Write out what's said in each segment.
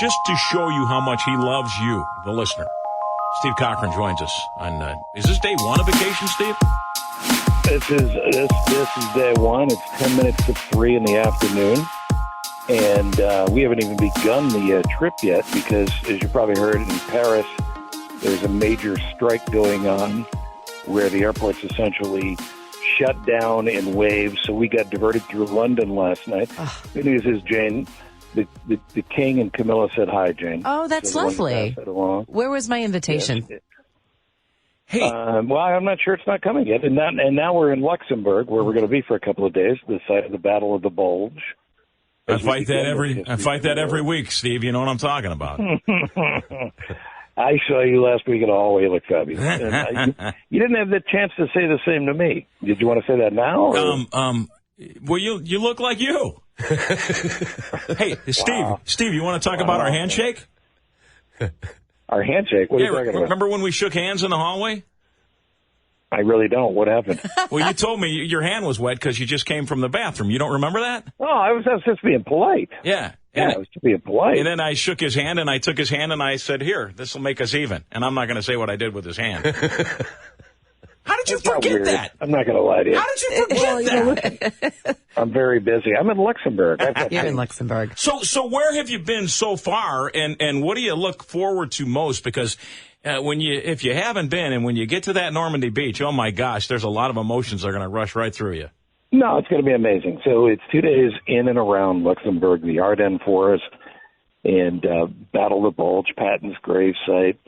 just to show you how much he loves you, the listener. Steve Cochran joins us on. Is this day one of vacation, Steve? This is day one. It's 10 minutes to 3 in the afternoon, and we haven't even begun the trip yet because, as you probably heard, in Paris, there's a major strike going on where the airport's essentially shut down in waves. So we got diverted through London last night. Good news is, Jane, the King and Camilla said hi, Jane. Oh, that's lovely. Where was my invitation? Yes. Hey, well, I'm not sure it's not coming yet. And now we're in Luxembourg, where we're going to be for a couple of days, the site of the Battle of the Bulge. I fight that every week, Steve. You know what I'm talking about. I saw you last week in a hallway. You look fabulous. And, you didn't have the chance to say the same to me. Did you want to say that now? Or? Well, you look like you. Hey, Steve. Wow. Steve, you want to talk about our handshake? Our handshake? What are you talking about? Remember when we shook hands in the hallway? I really don't. What happened? Well, you told me your hand was wet because you just came from the bathroom. You don't remember that? Oh, I was just being polite. Yeah. I was just being polite. And then I shook his hand, and I took his hand, and I said, here, this will make us even. And I'm not going to say what I did with his hand. How did you forget that? I'm not going to lie to you. How did you forget that? I'm very busy. I'm in Luxembourg. You're in Luxembourg. So where have you been so far, and what do you look forward to most? Because if you haven't been, and when you get to that Normandy beach, oh my gosh, there's a lot of emotions that are going to rush right through you. No, it's going to be amazing. So it's 2 days in and around Luxembourg, the Ardennes Forest, and Battle of the Bulge, Patton's grave site,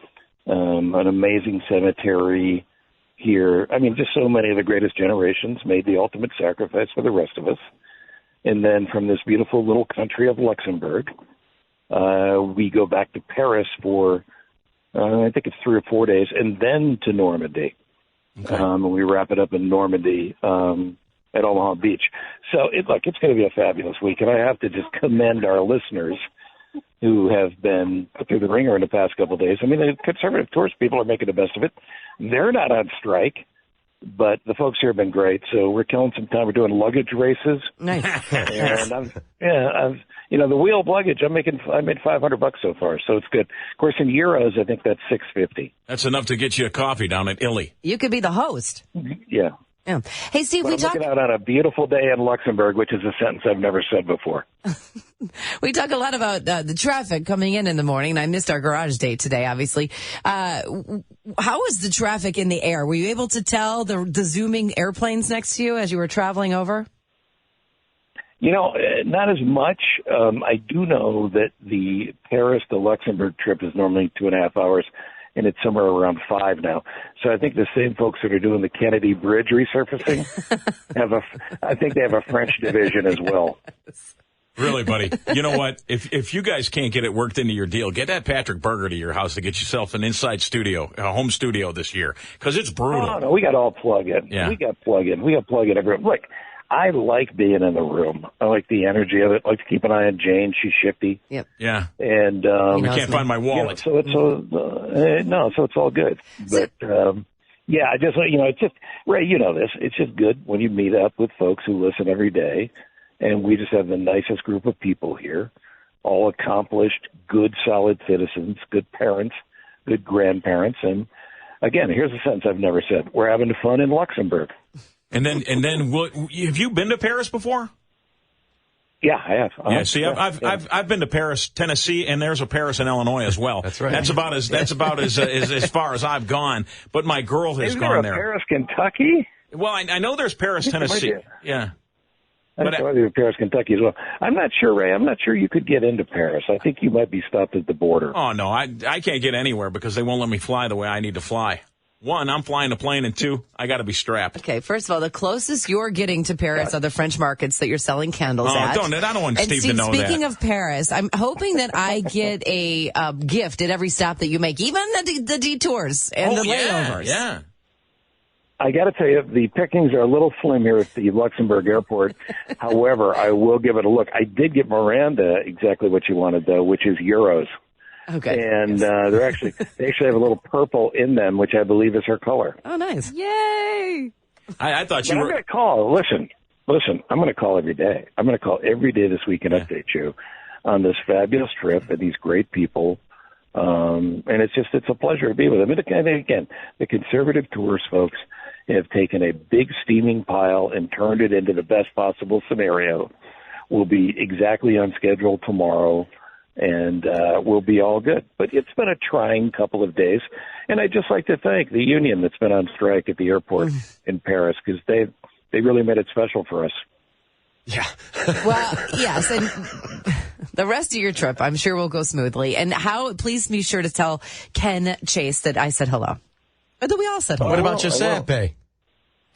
an amazing cemetery here. I mean, just so many of the greatest generations made the ultimate sacrifice for the rest of us. And then from this beautiful little country of Luxembourg, we go back to Paris for, I think it's 3 or 4 days, and then to Normandy. Okay. We wrap it up in Normandy at Omaha Beach. So, it's going to be a fabulous week. And I have to just commend our listeners who have been put through the ringer in the past couple of days. I mean, the conservative tourist people are making the best of it. They're not on strike, but the folks here have been great. So we're killing some time. We're doing luggage races. Nice. And the wheel of luggage, I made $500 so far, so it's good. Of course, in euros, I think that's $650. That's enough to get you a coffee down at Illy. You could be the host. Yeah. Hey, Steve, I'm looking out on a beautiful day in Luxembourg, which is a sentence I've never said before. We talk a lot about the traffic coming in the morning. I missed our garage date today, obviously. How was the traffic in the air? Were you able to tell the zooming airplanes next to you as you were traveling over? Not as much. I do know that the Paris to Luxembourg trip is normally 2.5 hours, and it's somewhere around 5 now. So I think the same folks that are doing the Kennedy Bridge resurfacing I think they have a French division as well. Really, buddy. You know what? If you guys can't get it worked into your deal, get that Patrick Berger to your house to get yourself an inside studio, a home studio this year, because it's brutal. Oh, no, we got all plug-in. Yeah. We got plug-in everywhere. Look, I like being in the room. I like the energy of it. I like to keep an eye on Jane. She's shifty. Yep. Yeah. And I can't find my wallet. So it's so it's all good. But I just it's just Ray. You know this. It's just good when you meet up with folks who listen every day, and we just have the nicest group of people here, all accomplished, good, solid citizens, good parents, good grandparents, and again, here's a sentence I've never said: we're having fun in Luxembourg. And then, have you been to Paris before? Yeah, I have. Yeah, see, I've been to Paris, Tennessee, and there's a Paris in Illinois as well. That's right. That's about as far as I've gone. But my girl has gone there. Paris, Kentucky? Well, I know there's Paris, Tennessee. Yeah. I think there might be Paris, Kentucky as well. I'm not sure, Ray. I'm not sure you could get into Paris. I think you might be stopped at the border. Oh no, I can't get anywhere because they won't let me fly the way I need to fly. 1, I'm flying a plane, and 2, I got to be strapped. Okay, first of all, the closest you're getting to Paris are the French markets that you're selling candles at. I don't want Steve to know that. Speaking of Paris, I'm hoping that I get a gift at every stop that you make, even the detours and the layovers. Yeah. I got to tell you, the pickings are a little slim here at the Luxembourg airport. However, I will give it a look. I did get Miranda exactly what you wanted, though, which is euros. Okay. And they actually have a little purple in them, which I believe is her color. Oh, nice. Yay. I thought you were... I'm going to call. Listen, I'm going to call every day. I'm going to call every day this week and update you. on this fabulous trip and these great people. And it's a pleasure to be with them. And again, the Conservative Tours folks have taken a big steaming pile and turned it into the best possible scenario. We'll be exactly on schedule tomorrow, and we'll be all good. But it's been a trying couple of days, and I'd just like to thank the union that's been on strike at the airport in Paris, because they really made it special for us. Yeah. Well, yes, and the rest of your trip, I'm sure, will go smoothly. And please be sure to tell Ken Chase that I said hello. Or that we all said hello. What about Giuseppe?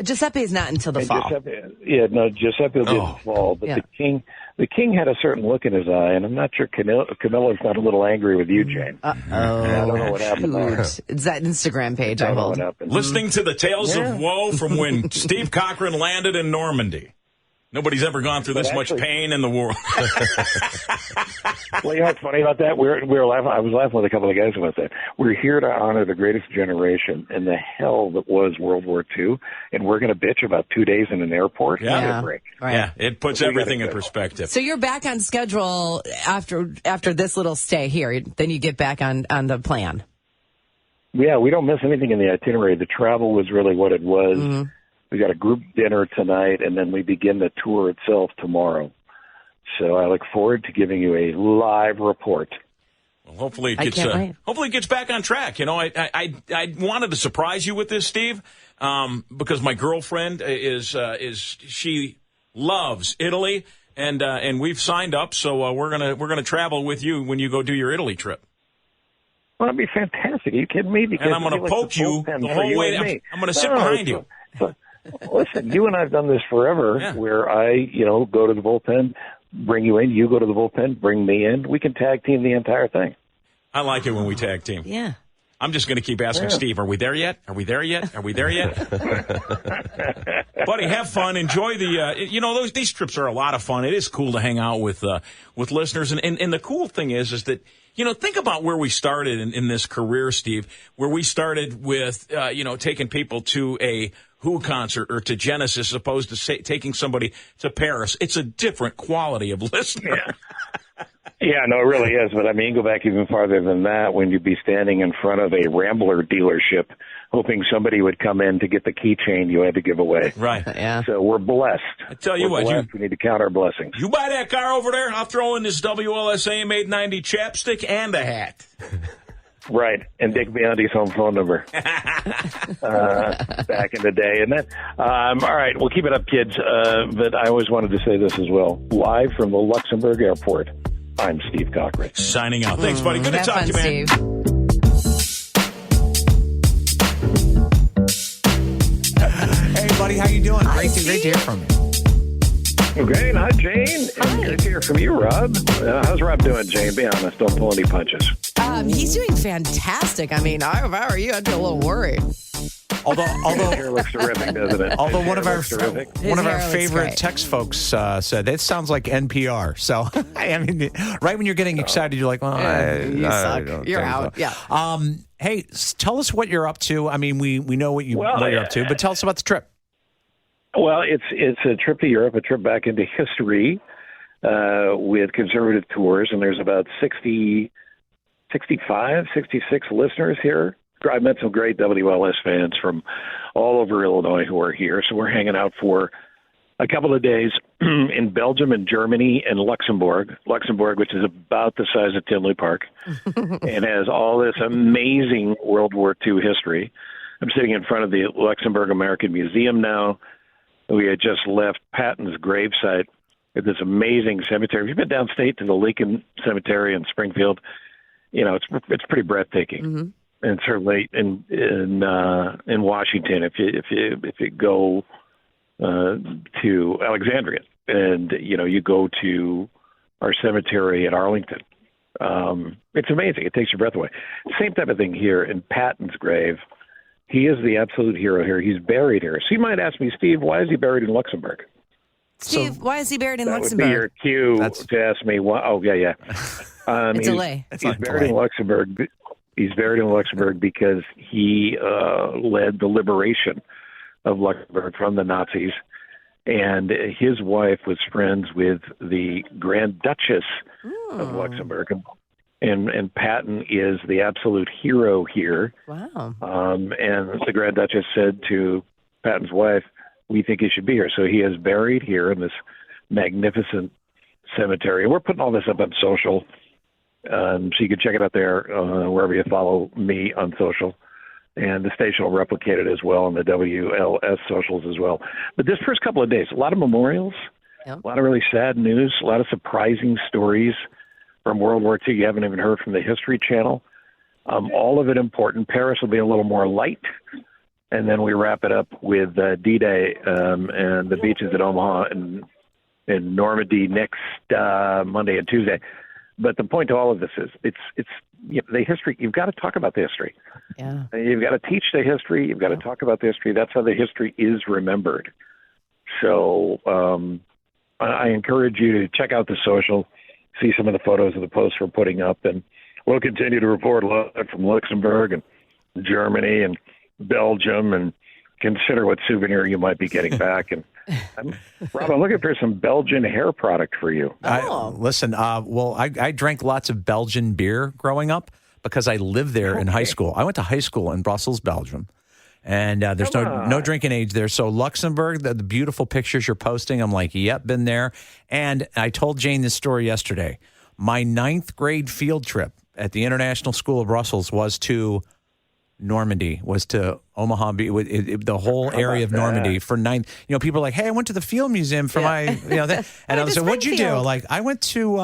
Giuseppe is not until the fall. Giuseppe will be in the fall. But the king had a certain look in his eye, and I'm not sure Camilla's not a little angry with you, Jane. Oh, I don't know what happened there. It's that Instagram page I hold. Listening to the tales of woe from when Steve Cochran landed in Normandy. Nobody's ever gone through this much pain in the world. Well, you know what's funny about that? We were laughing. I was laughing with a couple of guys about that. We're here to honor the greatest generation and the hell that was World War II, and we're going to bitch about 2 days in an airport. Yeah, right. Yeah, it puts everything in perspective. So you're back on schedule after this little stay here. Then you get back on the plan. Yeah, we don't miss anything in the itinerary. The travel was really what it was. Mm-hmm. We got a group dinner tonight, and then we begin the tour itself tomorrow. So I look forward to giving you a live report. Well, hopefully it gets back on track. You know, I wanted to surprise you with this, Steve, because my girlfriend she loves Italy, and we've signed up, so we're gonna travel with you when you go do your Italy trip. Well, that'd be fantastic. Are you kidding me? Because and I'm going to poke you the whole way. I'm going to sit behind you. Listen, you and I have done this forever, where I, go to the bullpen, bring you in, you go to the bullpen, bring me in. We can tag team the entire thing. I like it when we tag team. Yeah. I'm just going to keep asking Steve, are we there yet? Are we there yet? Are we there yet? Buddy, have fun. Enjoy these trips are a lot of fun. It is cool to hang out with listeners. And the cool thing is that, think about where we started in this career, Steve, where we started with, taking people to a Who concert or to Genesis as opposed to taking somebody to Paris. It's a different quality of listener. Yeah, no, it really is. But, go back even farther than that when you'd be standing in front of a Rambler dealership hoping somebody would come in to get the keychain you had to give away. Right. Yeah. So we're blessed. I tell you we need to count our blessings. You buy that car over there, I'll throw in this WLSA Made 90 chapstick and a hat. Right, and Dick Biondi's home phone number back in the day. And then, all right, we'll keep it up, kids. But I always wanted to say this as well. Live from the Luxembourg Airport, I'm Steve Cochran. Signing out. Thanks, buddy. Good to talk to you, man. Steve. Hey, buddy, how you doing? Great to hear from you. Great. Hi, Jane. And good to hear from you, Rob. How's Rob doing, Jane? Be honest. Don't pull any punches. He's doing fantastic. if I were you, I'd be a little worried. Although hair looks terrific, doesn't it? Although one of our favorite great. text folks said it sounds like NPR. So right when you're getting excited, you're like, "Well, you suck. You're out." So. Yeah. Hey, tell us what you're up to. We know what you're up to, but tell us about the trip. Well, it's a trip to Europe, a trip back into history with Conservative Tours, and there's about 65, 66 listeners here. I met some great WLS fans from all over Illinois who are here, so we're hanging out for a couple of days in Belgium and Germany and Luxembourg, which is about the size of Tinley Park, and has all this amazing World War II history. I'm sitting in front of the Luxembourg American Museum now. We had just left Patton's gravesite at this amazing cemetery. If you've been downstate to the Lincoln Cemetery in Springfield, it's pretty breathtaking. Mm-hmm. And certainly in Washington, if you go to Alexandria and you go to our cemetery at Arlington, it's amazing. It takes your breath away. Same type of thing here in Patton's grave. He is the absolute hero here. He's buried here. So you might ask me, Steve, why is he buried in Luxembourg? Steve, why is he buried in Luxembourg? That would be your cue to ask me why. Oh, yeah. It's a lay. He's buried in Luxembourg. He's buried in Luxembourg because he led the liberation of Luxembourg from the Nazis. And his wife was friends with the Grand Duchess of Luxembourg. And Patton is the absolute hero here. Wow. And the Grand Duchess said to Patton's wife, we think he should be here. So he is buried here in this magnificent cemetery. And we're putting all this up on social, so you can check it out there wherever you follow me on social. And the station will replicate it as well on the WLS socials as well. But this first couple of days, a lot of memorials, a lot of really sad news, a lot of surprising stories from World War II you haven't even heard from the History Channel. All of it important. Paris will be a little more light. And then we wrap it up with D-Day and the beaches at Omaha and Normandy next Monday and Tuesday. But the point to all of this is it's the history. You've got to talk about the history. Yeah. You've got to teach the history. You've got to talk about the history. That's how the history is remembered. So I encourage you to check out the social, see some of the photos of the posts we're putting up, and we'll continue to report live from Luxembourg and Germany and Belgium, and consider what souvenir you might be getting back. And Rob, I'm looking for some Belgian hair product for you. Listen, I drank lots of Belgian beer growing up because I lived there in high school. I went to high school in Brussels, Belgium. And there's no drinking age there. So Luxembourg, the beautiful pictures you're posting, I'm like, yep, been there. And I told Jane this story yesterday. My 9th grade field trip at the International School of Brussels was to Normandy, was to Omaha, the whole area of Normandy for 9th. You know, people are like, hey, I went to the Field Museum for my, and I was like, what'd you do? Like, I went to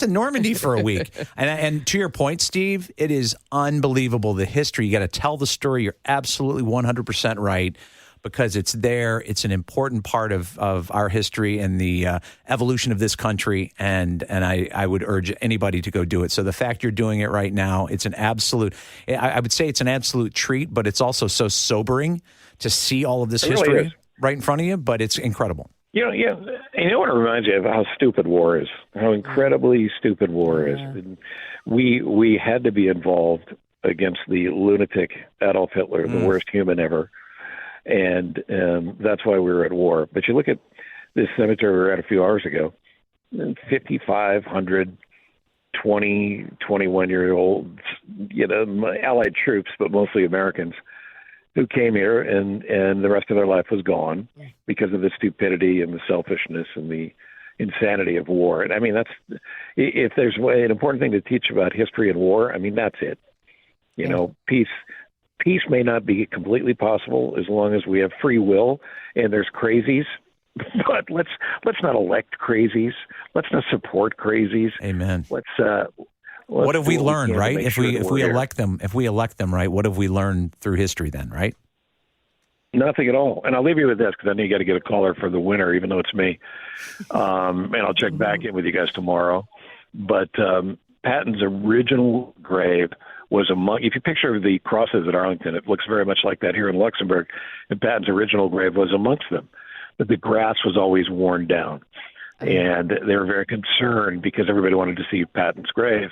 Normandy for a week. And to your point, Steve, it is unbelievable, the history. You got to tell the story. You're absolutely 100% right. Because it's there, it's an important part of our history and the evolution of this country, and I would urge anybody to go do it. So the fact you're doing it right now, it's an absolute, I would say it's an absolute treat, but it's also so sobering to see all of this history right in front of you, but it's incredible. You know what it reminds you of? How stupid war is, how incredibly stupid war is. We had to be involved against the lunatic Adolf Hitler, the worst human ever. And that's why we were at war. But you look at this cemetery we were at a few hours ago, 5,500 20, 21-year-olds, Allied troops, but mostly Americans, who came here, and the rest of their life was gone because of the stupidity and the selfishness and the insanity of war. And I mean, if there's an important thing to teach about history and war, I mean, that's it. Peace may not be completely possible as long as we have free will and there's crazies, but let's not elect crazies. Let's not support crazies. Amen. What have we learned, right? If we elect them, right? What have we learned through history then, right? Nothing at all. And I'll leave you with this because I know you got to get a caller for the winner, even though it's me. And I'll check back in with you guys tomorrow. But Patton's original grave was if you picture the crosses at Arlington, it looks very much like that here in Luxembourg, and Patton's original grave was amongst them. But the grass was always worn down, and they were very concerned because everybody wanted to see Patton's grave.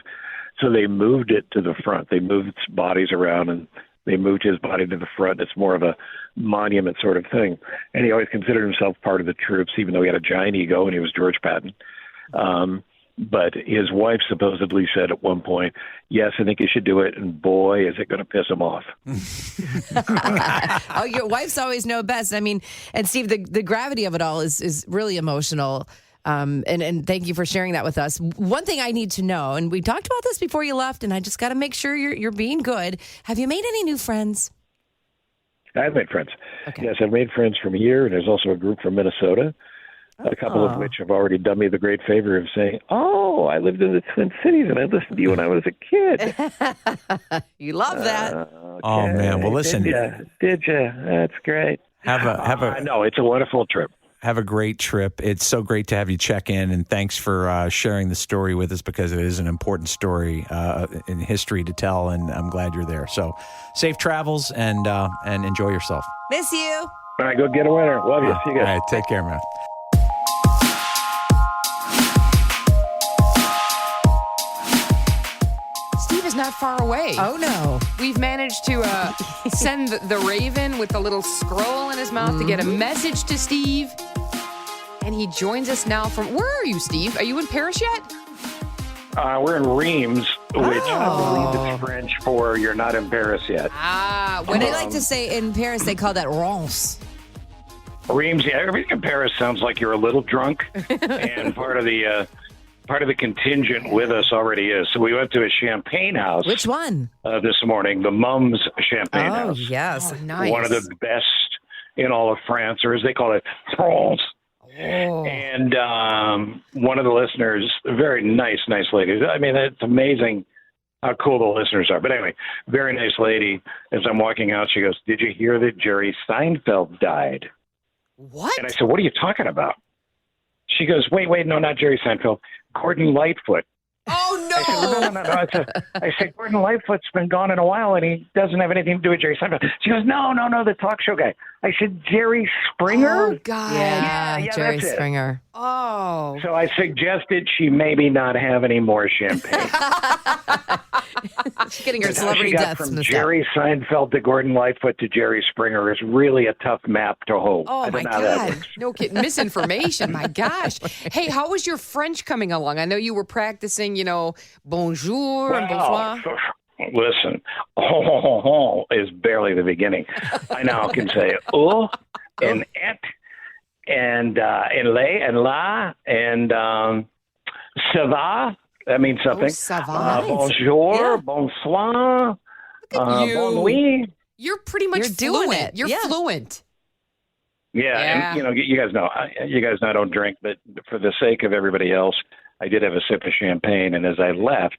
So they moved it to the front. They moved bodies around, and they moved his body to the front. It's more of a monument sort of thing. And he always considered himself part of the troops, even though he had a giant ego, and he was George Patton. But his wife supposedly said at one point, yes, I think you should do it. And boy, is it going to piss him off. Oh, your wives always know best. I mean, and Steve, the gravity of it all is really emotional. And thank you for sharing that with us. One thing I need to know, and we talked about this before you left, and I just got to make sure you're being good. Have you made any new friends? I've made friends. Okay. Yes, I've made friends from here, and there's also a group from Minnesota. A couple of which have already done me the great favor of saying, oh, I lived in the Twin Cities and I listened to you when I was a kid. You love that. Okay. Oh, man. Well, listen. Did you? That's great. No, it's a wonderful trip. Have a great trip. It's so great to have you check in, and thanks for sharing the story with us because it is an important story in history to tell, and I'm glad you're there. So safe travels and enjoy yourself. Miss you. All right, go get a winner. Love you. See you guys. All right, take care, man. Not far away. Oh, no. We've managed to send the raven with the little scroll in his mouth to get a message to Steve. And he joins us now from, where are you, Steve? Are you in Paris yet? We're in Reims, which I believe is French for "you're not in Paris yet." When they like to say in Paris, they call that Reims. Reims, yeah, everything in Paris sounds like you're a little drunk, and part of the contingent with us already is. So we went to a champagne house. Which one? This morning, the Mums Champagne House. Yes. Oh, nice. One of the best in all of France, or as they call it, France. Oh. And one of the listeners, a very nice lady. I mean, it's amazing how cool the listeners are. But anyway, very nice lady. As I'm walking out, she goes, "Did you hear that Jerry Seinfeld died?" What? And I said, "What are you talking about?" She goes, wait, no, not Jerry Seinfeld, Gordon Lightfoot. Oh, no. I said, no. I said, Gordon Lightfoot's been gone in a while, and he doesn't have anything to do with Jerry Seinfeld. She goes, no, the talk show guy. I said, Jerry Springer? Oh, God. Yeah, Jerry that's it. Springer. Oh. So I suggested she maybe not have any more champagne. She's getting her How celebrity she got deaths from missed Jerry Seinfeld to Gordon Lightfoot to Jerry Springer is really a tough map to hold. Oh, I my don't know how that God. works. No kidding. Misinformation. My gosh. Hey, how was your French coming along? I know you were practicing, bonjour and bonsoir. Listen, is barely the beginning. I now can say and et and lay and la and ça va. That means something. Ça va. Bonjour, Yeah. bonsoir, you. bon nuit. You're pretty much You're doing fluent. it. You're Yeah. fluent. Yeah, Yeah. and you guys know I don't drink, but for the sake of everybody else, I did have a sip of champagne, and as I left,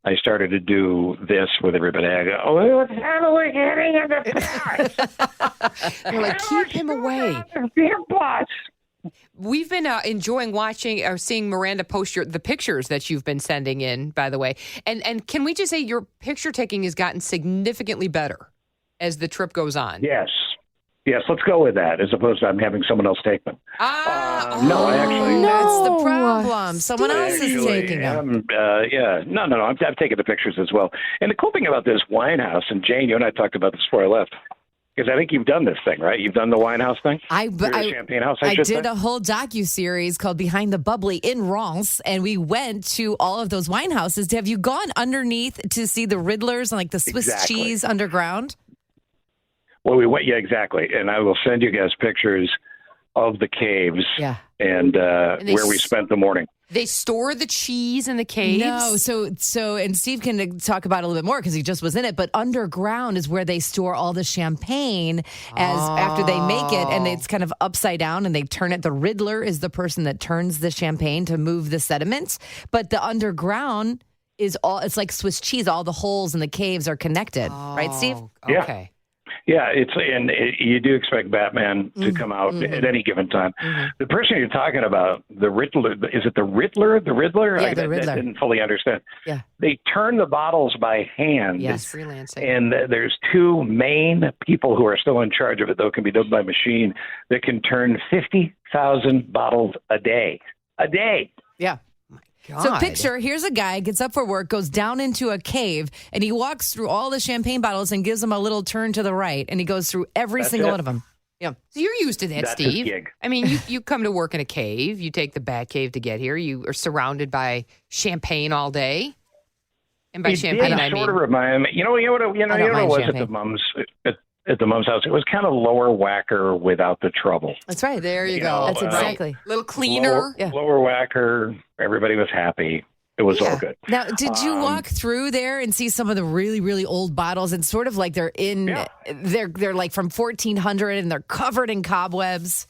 I started to do this with everybody. I go, "Oh, what's happening getting in the Paris?" They're like, keep him away. We've been enjoying watching or seeing Miranda post the pictures that you've been sending in, by the way. And can we just say your picture taking has gotten significantly better as the trip goes on? Yes, let's go with that as opposed to I'm having someone else take them. No, I actually. That's the problem. Someone else is Actually, taking them. No. I'm taking the pictures as well. And the cool thing about this wine house, and Jane, you and I talked about this before I left, because I think you've done this thing, right? You've done the wine house thing? Or the champagne house, I should did say? a whole docuseries called Behind the Bubbly in Reims, and we went to all of those wine houses. Have you gone underneath to see the Riddlers and like the Swiss Exactly. cheese underground? Well, we went, yeah, exactly. And I will send you guys pictures of the caves and where we spent the morning. They store the cheese in the caves? No, so and Steve can talk about it a little bit more because he just was in it, but underground is where they store all the champagne after they make it, and it's kind of upside down and they turn it. The Riddler is the person that turns the champagne to move the sediment, but the underground is it's like Swiss cheese. All the holes in the caves are connected, right, Steve? Okay. Yeah, you do expect Batman to come out at any given time. Mm-hmm. The person you're talking about, the Riddler, is it the Riddler? The Riddler? Yeah, the Riddler. I didn't fully understand. Yeah. They turn the bottles by hand. Yes. Freelancing. And there's two main people who are still in charge of it, though it can be done by machine, that can turn 50,000 bottles a day. A day. Yeah. God. So picture, here's a guy, gets up for work, goes down into a cave, and he walks through all the champagne bottles and gives them a little turn to the right, and he goes through every single one of them. Yeah. So you're used to that, That's his Steve. gig. I mean, you come to work in a cave. You take the Bat Cave to get here. You are surrounded by champagne all day. And by champagne, I mean... sort of remind me. You know what it was at the Mums house? It was kind of lower whacker without the trouble. That's right. There you You go. know, That's exactly. A little cleaner. Lower whacker. Everybody was happy. It was all good. Now, did you walk through there and see some of the really, really old bottles? And sort of like they're they're like from 1400 and they're covered in cobwebs.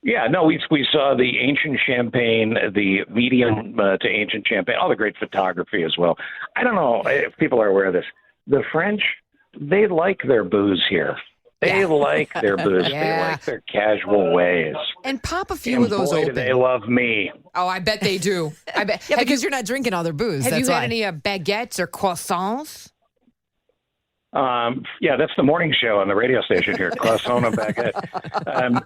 Yeah, no, we saw the ancient champagne, the medium to ancient champagne, all the great photography as well. I don't know if people are aware of this. The French, they like their booze here. They like their booze. Yeah. They like their casual ways. And pop a few And of those boy, do open. they love me. Oh, I bet they do. I bet. Yeah, because you're not drinking all their booze. Have That's you had why. any baguettes or croissants? Yeah, that's the morning show on the radio station here, Croissant and Baguette.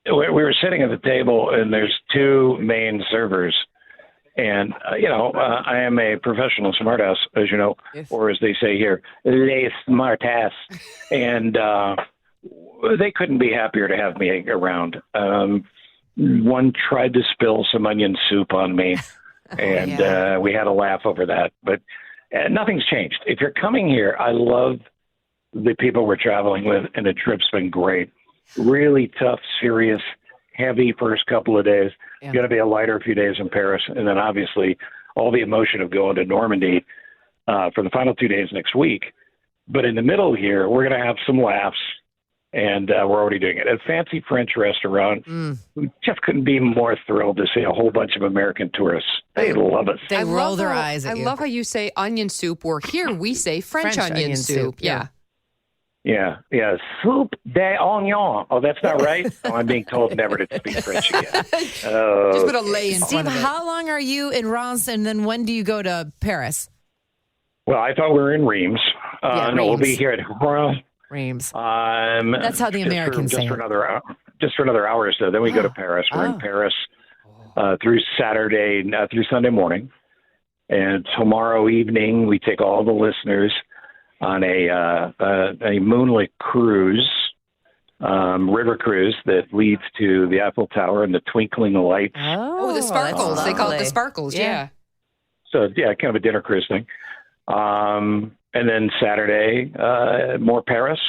We were sitting at the table, and there's two main servers. And, I am a professional smartass, as you know, or as they say here, les smartass. And they couldn't be happier to have me around. One tried to spill some onion soup on me, and we had a laugh over that. But nothing's changed. If you're coming here, I love the people we're traveling with, and the trip's been great. Really tough, serious, heavy first couple of days. Yeah. Going to be a lighter few days in Paris, and then obviously all the emotion of going to Normandy for the final 2 days next week. But in the middle here, we're going to have some laughs, and we're already doing it at a fancy French restaurant. We just couldn't be more thrilled to see a whole bunch of American tourists. They love us. They roll their eyes at you. I love how you say onion soup, or here we say French onion soup. Yeah. Yeah, soup d'oignon. Oh, that's not right? Oh, I'm being told never to speak French again. Just put a lay in Steve, front of it. how long are you in Reims, and then when do you go to Paris? Well, I thought we were in Reims. No, we'll be here at Reims. That's how the Americans say it. For another hour, just for another hour or so. Then we go to Paris. We're in Paris through Sunday morning. And tomorrow evening, we take all the listeners on a moonlit cruise, river cruise that leads to the Eiffel Tower and the twinkling lights. Oh, the sparkles. They call it the sparkles. Yeah. So, kind of a dinner cruise thing. And then Saturday, more Paris.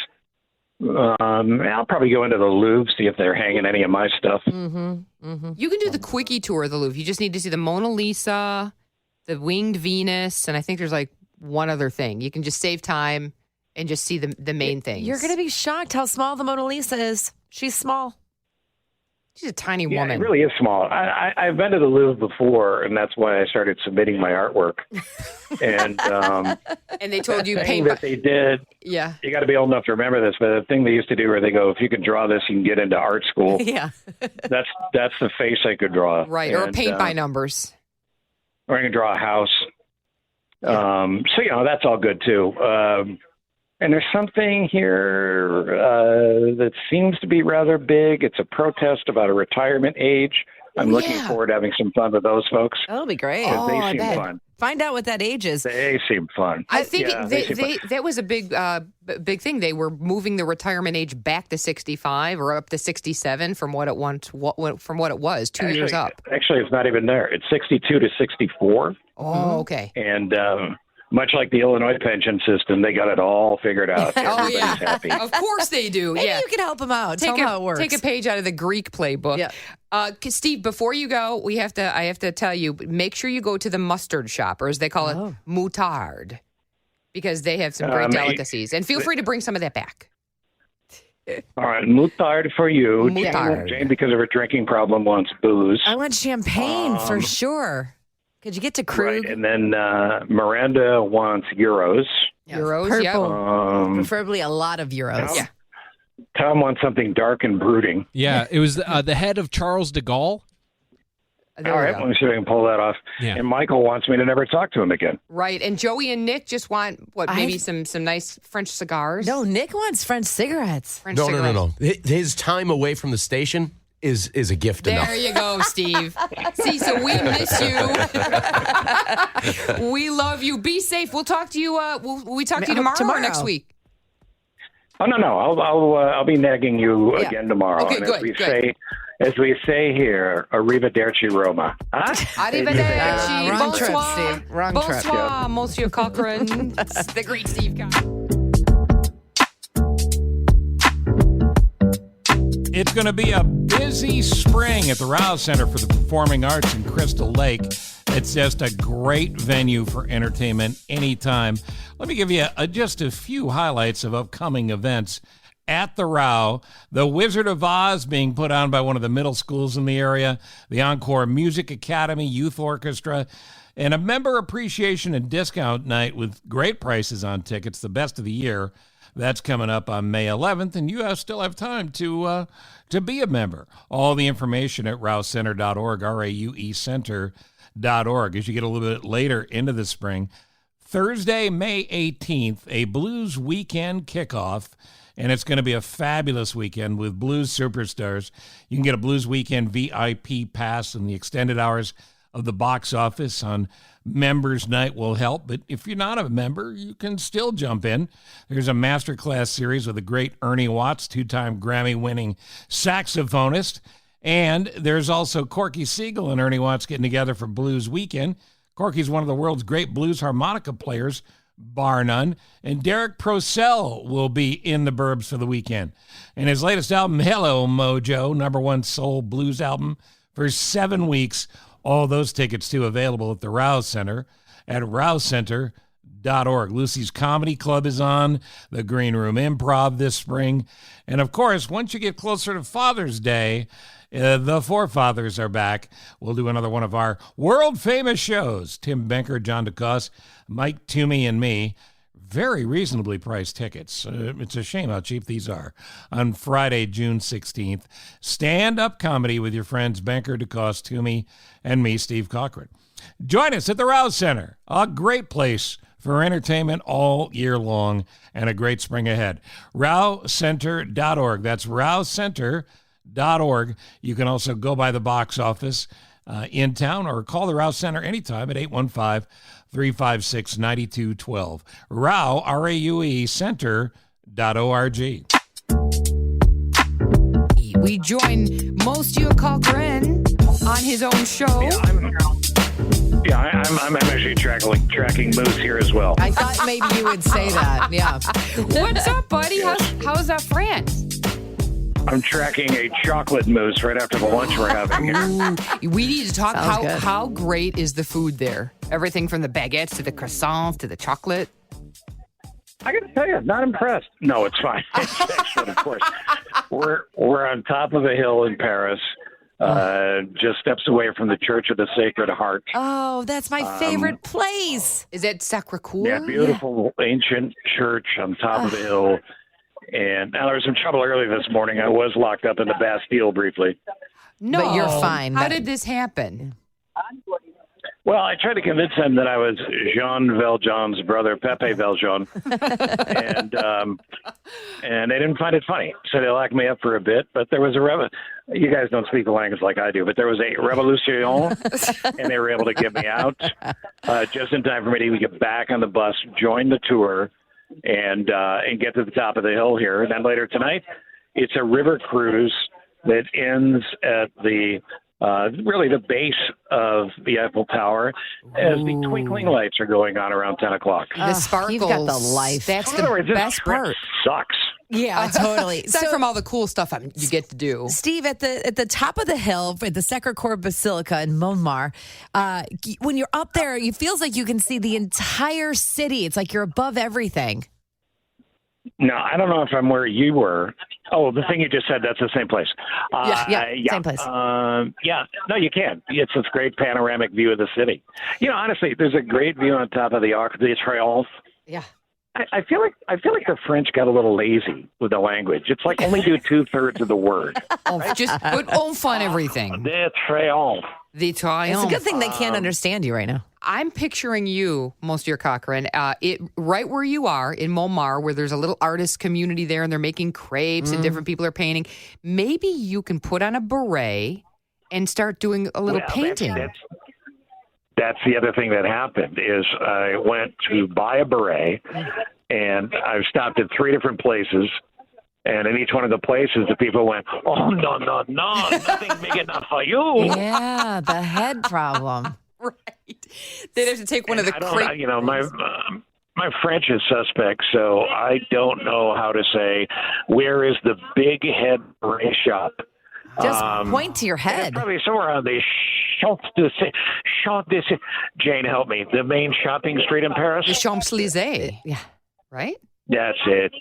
I'll probably go into the Louvre, see if they're hanging any of my stuff. You can do the quickie tour of the Louvre. You just need to see the Mona Lisa, the Winged Venus, and I think there's like one other thing. You can just save time and just see the main things. You're going to be shocked how small the Mona Lisa is. She's small. She's a tiny Yeah, woman. it really is small. I've been to the Louvre before, and that's why I started submitting my artwork. And And they told you the paint thing that they did, Yeah. you got to be old enough to remember this, but the thing they used to do where they go, if you can draw this, you can get into art school. Yeah. That's the face I could draw. Right, or paint by numbers. Or I can draw a house. So, that's all good, too. And there's something here that seems to be rather big. It's a protest about a retirement age. I'm looking forward to having some fun with those folks. That'll be great. They I seem bet. fun. Find out what that age is. They seem fun. I think they that was a big thing. They were moving the retirement age back to 65 or up to 67 from what it was 2 years up. Actually, it's not even there. It's 62 to 64. Oh, okay. And much like the Illinois pension system, they got it all figured out. Everybody's happy. Of course they do. Maybe Yeah. you can help them out. Tell them how it works. Take a page out of the Greek playbook. Yeah. Steve, before you go, I have to tell you, make sure you go to the mustard shop, or as they call it, moutard, because they have some great delicacies. And feel free to bring some of that back. All right, moutard for you. Moutard. Jane, because of her drinking problem, wants booze. I want champagne for sure. Could you get to Krug? Right, and then Miranda wants euros. Euros, Purple. Preferably a lot of euros. Yeah. Tom wants something dark and brooding. Yeah, it was the head of Charles de Gaulle. There All we right, go. let me see if I can pull that off. Yeah. And Michael wants me to never talk to him again. Right. And Joey and Nick just want, maybe some nice French cigars? No, Nick wants French cigarettes. French cigarettes. No. His time away from the station is a gift enough. There you go, Steve. See, so we miss you. We love you. Be safe. We'll talk to you. We talk to you tomorrow or next week? Oh no, I'll be nagging you again tomorrow. Okay, and good. As we say here, arrivederci Roma. Huh? Arrivederci. Wrong trip, Bonsoir. Steve. Wrong trip. Bonsoir, Monsieur Cochran. It's the great Steve guy. It's going to be a busy spring at the Rouse Center for the Performing Arts in Crystal Lake. It's just a great venue for entertainment anytime. Let me give you just a few highlights of upcoming events at the Row. The Wizard of Oz being put on by one of the middle schools in the area, the Encore Music Academy Youth Orchestra, and a member appreciation and discount night with great prices on tickets, the best of the year. That's coming up on May 11th, and you still have time to be a member. All the information at rousecenter.org, R-A-U-E center.org. As you get a little bit later into the spring, Thursday, May 18th, a Blues Weekend kickoff, and it's going to be a fabulous weekend with blues superstars. You can get a Blues Weekend VIP pass in the extended hours of the box office on Members Night will help. But if you're not a member, you can still jump in. There's a masterclass series with the great Ernie Watts, 2-time Grammy-winning saxophonist. And there's also Corky Siegel and Ernie Watts getting together for Blues Weekend. Corky's one of the world's great blues harmonica players, bar none. And Derek Procell will be in the Burbs for the weekend. And his latest album, Hello Mojo, #1 soul blues album for 7 weeks. All those tickets, too, available at the Rouse Center at rousecenter.org. Lucy's Comedy Club is on, the Green Room Improv this spring. And, of course, once you get closer to Father's Day, the Forefathers are back. We'll do another one of our world-famous shows. Tim Benker, John DeCoste, Mike Toomey, and me. Very reasonably priced tickets. It's a shame how cheap these are. On Friday, June 16th, stand-up comedy with your friends Banker, DeCoste, Toomey, and me, Steve Cochran. Join us at the Rouse Center, a great place for entertainment all year long and a great spring ahead. RouseCenter.org. That's RouseCenter.org. You can also go by the box office in town or call the Rouse Center anytime at 815-356-9212. Row, R-A-U-E, center.org. We join Monsieur Cochran on his own show. I'm actually tracking moose here as well. I thought maybe you would say that. Yeah. What's up, buddy? How's France? I'm tracking a chocolate mousse right after the lunch we're having here. We need to talk. Sounds good. How great is the food there? Everything from the baguettes to the croissants to the chocolate. I got to tell you, not impressed. No, it's fine. It's excellent, of course. We're on top of a hill in Paris, just steps away from the Church of the Sacred Heart. Oh, that's my favorite place. Is it Sacré-Cœur? Yeah, beautiful ancient church on top of the hill. And now there was some trouble early this morning. I was locked up in the Bastille briefly. No, but you're fine. How did this happen? Well, I tried to convince them that I was Jean Valjean's brother, Pepe Valjean, and they didn't find it funny, so they locked me up for a bit. But there was you guys don't speak the language like I do, but there was a revolution, and they were able to get me out just in time for me to get back on the bus, join the tour, and get to the top of the hill here. And then later tonight, it's a river cruise that ends at the really the base of the Eiffel Tower as the twinkling lights are going on around 10 o'clock. The sparkles. You've got the life. That's In the other words, this best trip part. sucks. Yeah, totally. Aside from all the cool stuff you get to do. Steve, at the top of the hill at the Sacré-Cœur Basilica in Montmartre, when you're up there, it feels like you can see the entire city. It's like you're above everything. No, I don't know if I'm where you were. Oh, the thing you just said, that's the same place. Same place. No, you can. It's this great panoramic view of the city. Honestly, there's a great view on top of the Arc de Triomphe. Yeah. I feel like the French got a little lazy with the language. It's like only do 2/3 of the word. Just put oomph on everything. De Triomphe. The triumph. It's a good thing they can't understand you right now. I'm picturing you, Monsieur Cochran, right where you are in Montmartre, where there's a little artist community there, and they're making crepes and different people are painting. Maybe you can put on a beret and start doing a little painting. That's the other thing that happened is I went to buy a beret, and I've stopped at 3 different places. And in each one of the places, the people went, "Oh, no, nothing big enough for you." Yeah, the head problem. Right. They'd have to take one of the crepe. My French is suspect, so I don't know how to say, where is the big head beret shop? Just point to your head. Probably somewhere on the Champs-Élysées. Jane, help me. The main shopping street in Paris? The Champs-Élysées. Yeah. Right? That's it.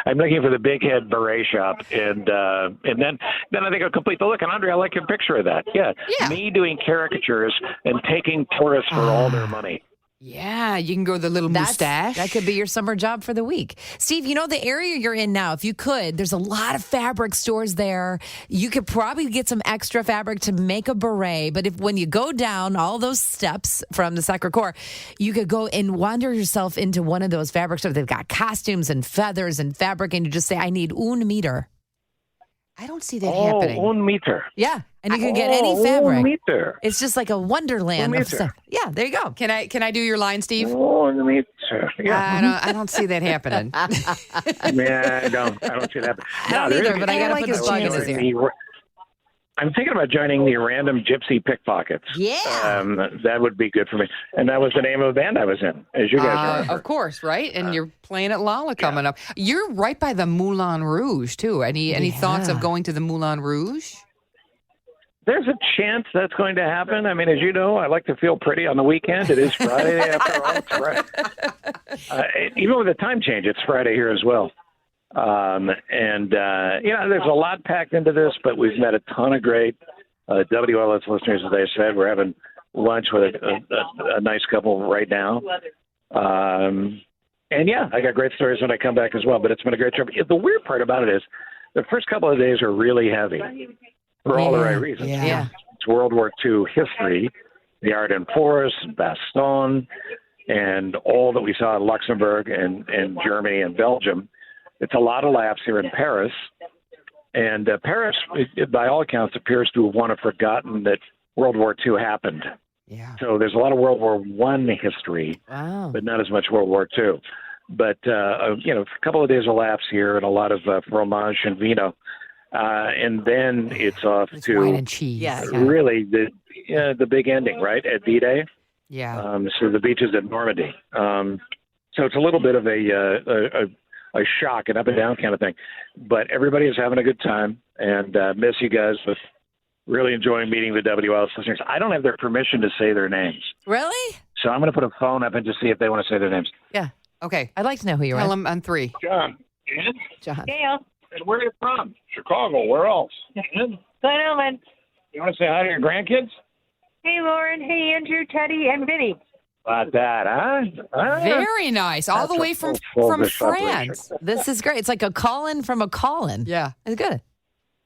I'm looking for the big head beret shop, and then I think I'll complete the look. And Andre, I like your picture of that. Yeah. Me doing caricatures and taking tourists for all their money. Yeah, you can go the little mustache. That could be your summer job for the week. Steve, the area you're in now, if you could, there's a lot of fabric stores there. You could probably get some extra fabric to make a beret. But when you go down all those steps from the Sacré-Cœur, you could go and wander yourself into one of those fabric stores. They've got costumes and feathers and fabric, and you just say, I need 1 meter. I don't see that happening. Un meter. Yeah, and you can get any fabric. Un meter. It's just like a wonderland of stuff. Yeah, there you go. Can I do your line, Steve? Un meter. Yeah. I don't see that happening. Yeah, I don't see that. I don't either, but I got to put the bug in his ear. I'm thinking about joining the Random Gypsy Pickpockets. Yeah. That would be good for me. And that was the name of the band I was in, as you guys remember. Of course, right? And you're playing at Lala coming up. You're right by the Moulin Rouge, too. Any thoughts of going to the Moulin Rouge? There's a chance that's going to happen. I mean, as you know, I like to feel pretty on the weekend. It is Friday after all. It's Friday. Even with the time change, it's Friday here as well. There's a lot packed into this, but we've met a ton of great WLS listeners, as I said. We're having lunch with a nice couple right now. I got great stories when I come back as well, but it's been a great trip. The weird part about it is the first couple of days are really heavy for all the right reasons. Yeah. It's World War II history, the Ardennes Forest, Bastogne, and all that we saw in Luxembourg and Germany and Belgium. It's a lot of laps here in Paris. And Paris, by all accounts, appears to have forgotten that World War II happened. Yeah. So there's a lot of World War I history, but not as much World War II. But, a couple of days of laps here and a lot of fromage and vino. And then it's off to wine and cheese. Really the big ending, right, at D-Day. Yeah. So the beaches at Normandy. So it's a little bit of a shock, an up and down kind of thing. But everybody is having a good time, and miss you guys, with really enjoying meeting the WLS listeners. I don't have their permission to say their names. Really? So I'm going to put a phone up and just see if they want to say their names. Yeah. Okay. I'd like to know who you are. Tell them on 3. John. John. Gail. And where are you from? Chicago. Where else? Glen Ellen. You want to say hi to your grandkids? Hey, Lauren. Hey, Andrew, Teddy, and Vinny. About that, huh? Very nice. All the way from France. This is great. It's like a call-in from a call-in. Yeah. It's good.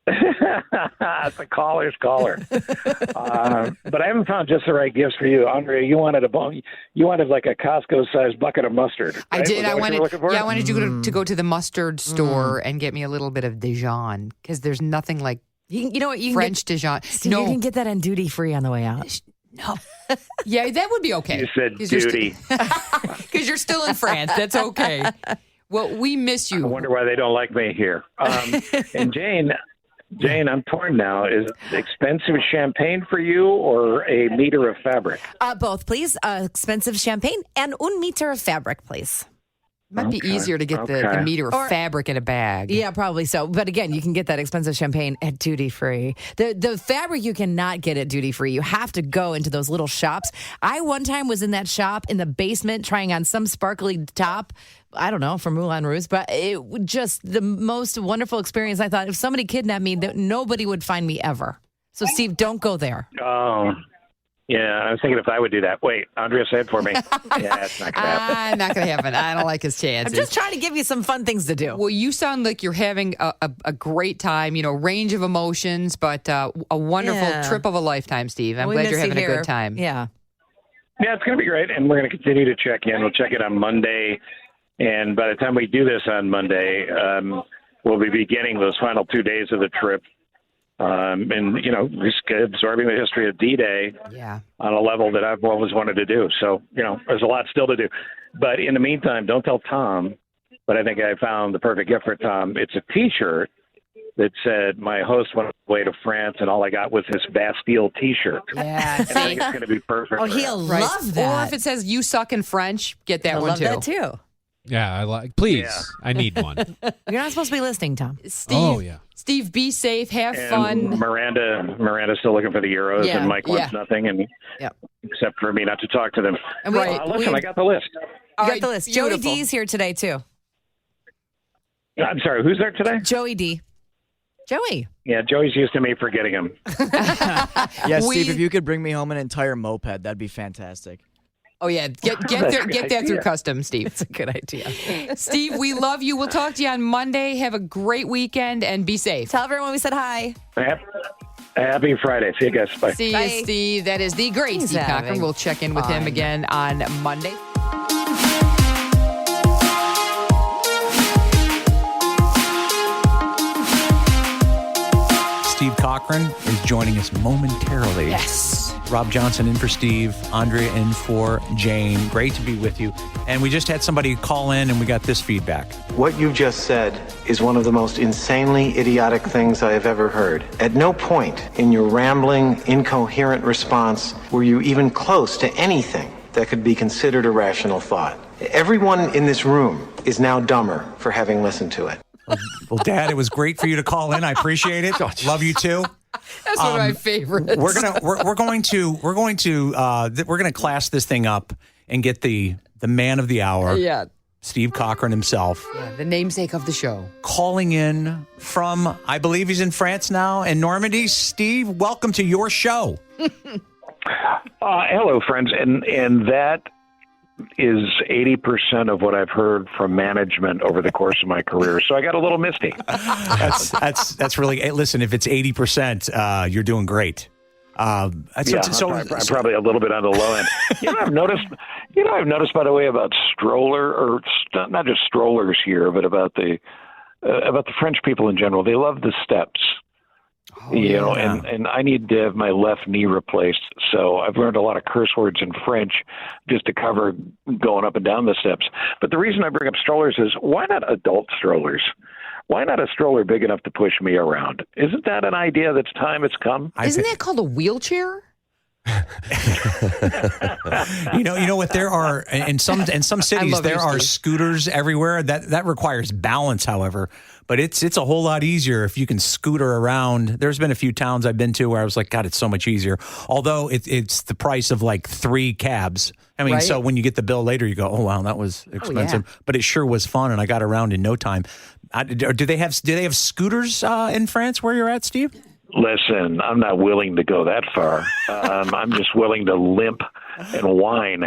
It's a caller's caller. But I haven't found just the right gifts for you, Andre. You wanted like a Costco-sized bucket of mustard. Right? I did. I wanted you to go to the mustard store and get me a little bit of Dijon, because there's nothing like You know what? You French can Dijon. Steve, you can get that on duty free on the way out. No. Yeah, that would be okay. You said duty. Because you're still in France. That's okay. Well, we miss you. I wonder why they don't like me here. And Jane, I'm torn now. Is expensive champagne for you or a meter of fabric? Both, please. Expensive champagne and un meter of fabric, please. Might be easier to get the meter of fabric in a bag. Yeah, probably so. But again, you can get that expensive champagne at duty free. The fabric you cannot get at duty free. You have to go into those little shops. I one time was in that shop in the basement trying on some sparkly top. I don't know, from Moulin Rouge, but it was just the most wonderful experience. I thought if somebody kidnapped me, that nobody would find me ever. So Steve, don't go there. Oh. Yeah, I was thinking if I would do that. Wait, Andrea said for me. Yeah, it's not going to happen. Not going to happen. I don't like his chances. I'm just trying to give you some fun things to do. Well, you sound like you're having a great time, range of emotions, but a wonderful trip of a lifetime, Steve. I'm glad you're having a good time. Yeah. Yeah, it's going to be great, and we're going to continue to check in. We'll check it on Monday, and by the time we do this on Monday, we'll be beginning those final 2 days of the trip. And, absorbing the history of D-Day on a level that I've always wanted to do. So, there's a lot still to do. But in the meantime, don't tell Tom, but I think I found the perfect gift for Tom. It's a T-shirt that said, my host went away to France, and all I got was this Bastille T-shirt. Yeah. And I think it's going to be perfect. Oh, he'll love that. Or if it says, you suck in French, get that one, love that, too. Yeah, please. Yeah. I need one. You're not supposed to be listening, Tom. Steve, be safe, have and fun. Miranda's still looking for the Euros, and Mike wants nothing, and except for me not to talk to them. And listen, I got the list. You got the list. Beautiful. Joey D's here today, too. I'm sorry, who's there today? Joey D. Joey. Yeah, Joey's used to me forgetting him. Yeah, Steve, if you could bring me home an entire moped, that'd be fantastic. Oh, yeah. Get that through customs, Steve. It's a good idea. Steve, we love you. We'll talk to you on Monday. Have a great weekend and be safe. Tell everyone we said hi. Happy Friday. See you guys. Bye. See you, Steve. That is the great Steve Cochran. We'll check in with him again on Monday. Steve Cochran is joining us momentarily. Yes. Rob Johnson in for Steve, Andrea in for Jane. Great to be with you. And we just had somebody call in and we got this feedback. What you just said is one of the most insanely idiotic things I have ever heard. At no point in your rambling, incoherent response were you even close to anything that could be considered a rational thought. Everyone in this room is now dumber for having listened to it. Well, Dad, it was great for you to call in. I appreciate it. Love you too. That's one of my favorites. We're going to class this thing up and get the man of the hour. Yeah. Steve Cochran himself. Yeah, the namesake of the show. Calling in from, I believe he's in France now, in Normandy. Steve, welcome to your show. Hello, friends. And that is 80% of what I've heard from management over the course of my career. So I got a little misty. That's really, listen, if it's 80%, you're doing great. I'm probably a little bit on the low end. I've noticed, by the way, about not just strollers here, but about the French people in general. They love the steps. And I need to have my left knee replaced. So I've learned a lot of curse words in French just to cover going up and down the steps. But the reason I bring up strollers is, why not adult strollers? Why not a stroller big enough to push me around? Isn't that an idea that's time it's come? Isn't that called a wheelchair? you know what, there are in some cities there are scooters everywhere that requires balance, however, but it's a whole lot easier if you can scooter around. There's been a few towns I've been to where I was like, God, it's so much easier, although it's the price of like 3 cabs. I mean, right? So when you get the bill later, you go, oh wow, that was expensive. Oh, yeah. But it sure was fun, and I got around in no time. Do they have scooters in France where you're at, Steve? Listen, I'm not willing to go that far. I'm just willing to limp and whine.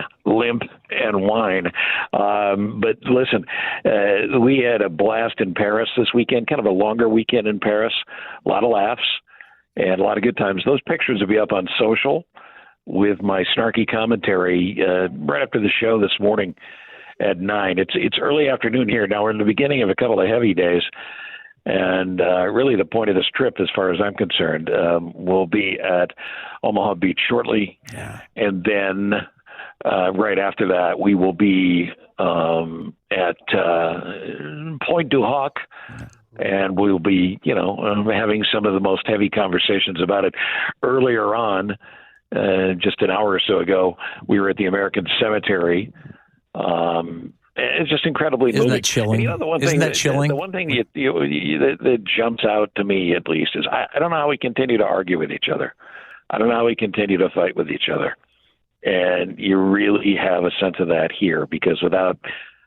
But listen, we had a blast in Paris this weekend, kind of a longer weekend in Paris, a lot of laughs and a lot of good times. Those pictures will be up on social with my snarky commentary right after the show this morning at 9. It's early afternoon here. Now we're in the beginning of a couple of heavy days. And really the point of this trip, as far as I'm concerned, will be at Omaha Beach shortly. Yeah. And then right after that, we will be at Point du Hoc. And we'll be, having some of the most heavy conversations about it. Earlier on, just an hour or so ago, we were at the American Cemetery. It's just incredibly moving. Isn't that chilling? The one thing that jumps out to me, at least, is I don't know how we continue to argue with each other. I don't know how we continue to fight with each other. And you really have a sense of that here, because without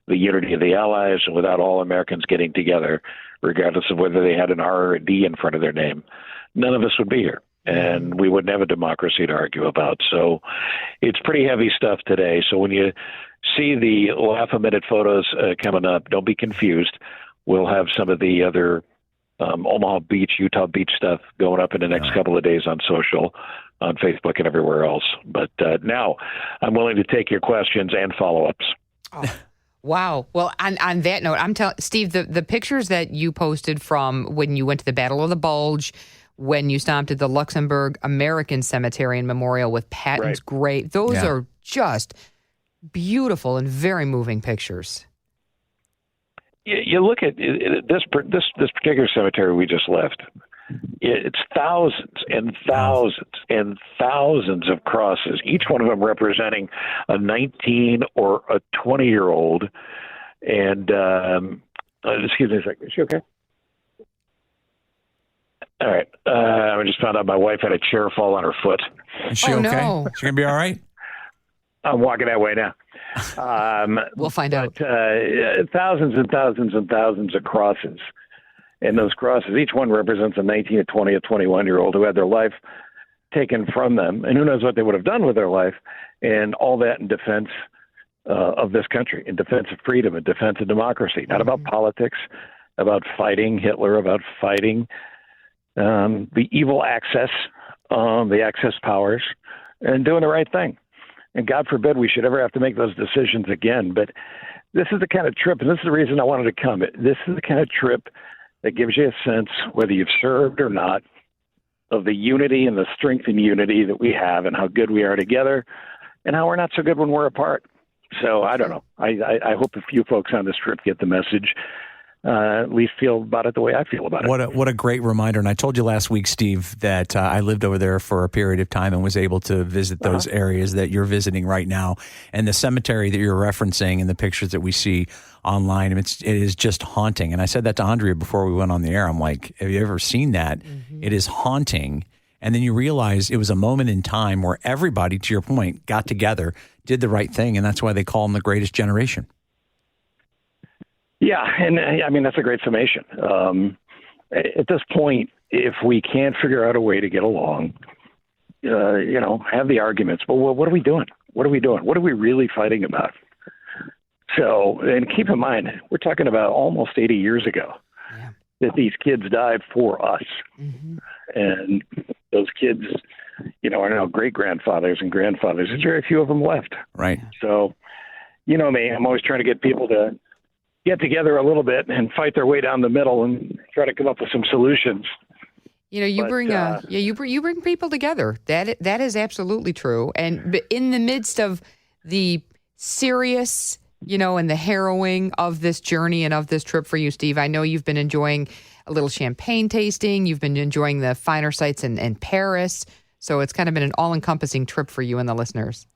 the unity of the Allies and without all Americans getting together, regardless of whether they had an R or a D in front of their name, none of us would be here. And we wouldn't have a democracy to argue about. So it's pretty heavy stuff today. So when you see the laugh-a-minute photos coming up, don't be confused. We'll have some of the other Omaha Beach, Utah Beach stuff going up in the next couple of days on social, on Facebook and everywhere else. But now I'm willing to take your questions and follow-ups. Oh, wow. Well, on that note, I'm telling Steve, the pictures that you posted from when you went to the Battle of the Bulge, when you stopped at the Luxembourg American Cemetery and Memorial with Patton's grave, those are just beautiful and very moving pictures. You look at this particular cemetery we just left. It's thousands and thousands and thousands of crosses, each one of them representing a 19 or a 20-year-old. And excuse me a second. Is she okay? All right. I just found out my wife had a chair fall on her foot. Is she okay? No. She gonna be all right? I'm walking that way now. We'll find out. Thousands and thousands and thousands of crosses. And those crosses, each one represents a 19, a 20, a 21-year-old who had their life taken from them. And who knows what they would have done with their life. And all that in defense of this country, in defense of freedom, in defense of democracy. Not about politics, about fighting Hitler, about fighting the evil access, the access powers, and doing the right thing. And God forbid we should ever have to make those decisions again. But this is the kind of trip, and this is the reason I wanted to come. This is the kind of trip that gives you a sense, whether you've served or not, of the unity and the strength and unity that we have and how good we are together and how we're not so good when we're apart. So I don't know. I hope a few folks on this trip get the message, at least feel about it the way I feel about it. What a great reminder. And I told you last week, Steve, that I lived over there for a period of time and was able to visit those areas that you're visiting right now. And the cemetery that you're referencing in the pictures that we see online, it is just haunting. And I said that to Andrea before we went on the air. I'm like, have you ever seen that? Mm-hmm. It is haunting. And then you realize it was a moment in time where everybody, to your point, got together, did the right thing. And that's why they call them the greatest generation. Yeah, and I mean, that's a great summation. At this point, if we can't figure out a way to get along, have the arguments, but what are we doing? What are we doing? What are we really fighting about? So, and keep in mind, we're talking about almost 80 years ago that these kids died for us. Mm-hmm. And those kids, are now great-grandfathers and grandfathers. There's very few of them left. Right. So, you know me, I'm always trying to get people to get together a little bit and fight their way down the middle and try to come up with some solutions. You bring people together. That is absolutely true. And in the midst of the serious, and the harrowing of this journey and of this trip for you, Steve, I know you've been enjoying a little champagne tasting. You've been enjoying the finer sights in Paris. So it's kind of been an all-encompassing trip for you and the listeners.